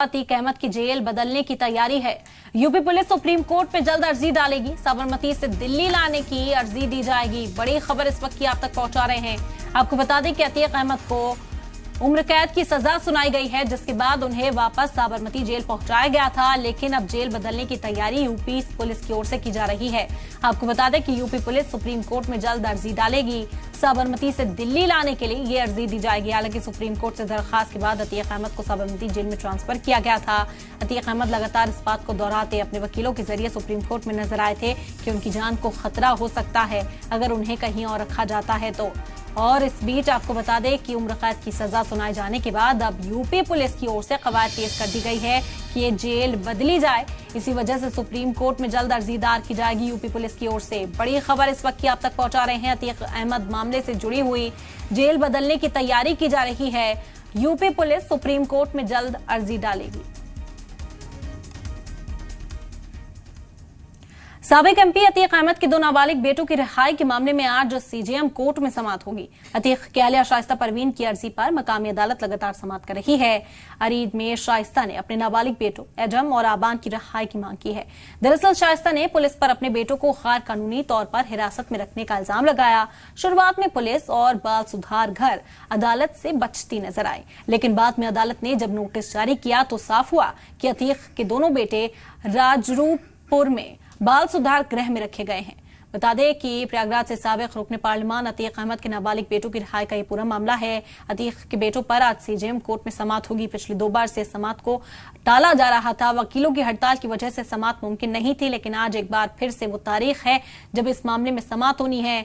अतीक अहमद की जेल बदलने की तैयारी है। यूपी पुलिस सुप्रीम कोर्ट में जल्द अर्जी डालेगी। साबरमती से दिल्ली लाने की अर्जी दी जाएगी। बड़ी खबर इस वक्त की आप तक पहुंचा रहे हैं। आपको बता दें कि अतीक अहमद को उम्र कैद की सजा सुनाई गई है, जिसके बाद उन्हें वापस साबरमती जेल पहुंचाया गया था। लेकिन अब जेल बदलने की तैयारी यूपी पुलिस की ओर से की जा रही है। आपको बता दें कि यूपी पुलिस सुप्रीम कोर्ट में जल्द अर्जी डालेगी। साबरमती से दिल्ली लाने के लिए ये अर्जी दी जाएगी। हालांकि सुप्रीम कोर्ट से दरखास्त के बाद अतीक अहमद को साबरमती जेल में ट्रांसफर किया गया था। अतीक अहमद लगातार इस बात को दोहराते अपने वकीलों के जरिए सुप्रीम कोर्ट में नजर आए थे कि उनकी जान को खतरा हो सकता है अगर उन्हें कहीं और रखा जाता है तो। और इस बीच आपको बता दें कि उम्र कैद की सजा सुनाए जाने के बाद अब यूपी पुलिस की ओर से कवायद तेज कर दी गई है कि ये जेल बदली जाए। इसी वजह से सुप्रीम कोर्ट में जल्द अर्जी दायर की जाएगी यूपी पुलिस की ओर से। बड़ी खबर इस वक्त की आप तक पहुंचा रहे हैं। अतीक अहमद मामले से जुड़ी हुई जेल बदलने की तैयारी की जा रही है। यूपी पुलिस सुप्रीम कोर्ट में जल्द अर्जी डालेगी। साबिक एमपी अतीक अहमद के दो नाबालिग बेटों की रिहाई के मामले में आज सीजेएम कोर्ट में समाअत होगी। अतीक की अहलिया शाइस्ता परवीन की अर्जी पर मकामी अदालत लगातार समाअत कर रही है। अरीद में शाइस्ता ने अपने नाबालिग बेटों एडम और आबान की रिहाई की मांग की है। दरअसल शाइस्ता ने पुलिस पर अपने बेटों को गैर कानूनी तौर पर हिरासत में रखने का इल्जाम लगाया। शुरुआत में पुलिस और बाल सुधार घर अदालत से बचती नजर आई, लेकिन बाद में अदालत ने जब नोटिस जारी किया तो साफ हुआ कि अतीक के दोनों बेटे राजरूपपुर में बाल सुधार गृह में रखे गए हैं। बता दें कि प्रयागराज से साबिक रुकने पार्लिमान अतीक अहमद के नाबालिग बेटों की रिहाई का ये पूरा मामला है। अतीक के बेटों पर आज सीजेएम कोर्ट में समाअत होगी। पिछली 2 बार से समाअत को टाला जा रहा था। वकीलों की हड़ताल की वजह से समाअत मुमकिन नहीं थी, लेकिन आज एक बार फिर से वो तारीख है जब इस मामले में समाअत होनी है।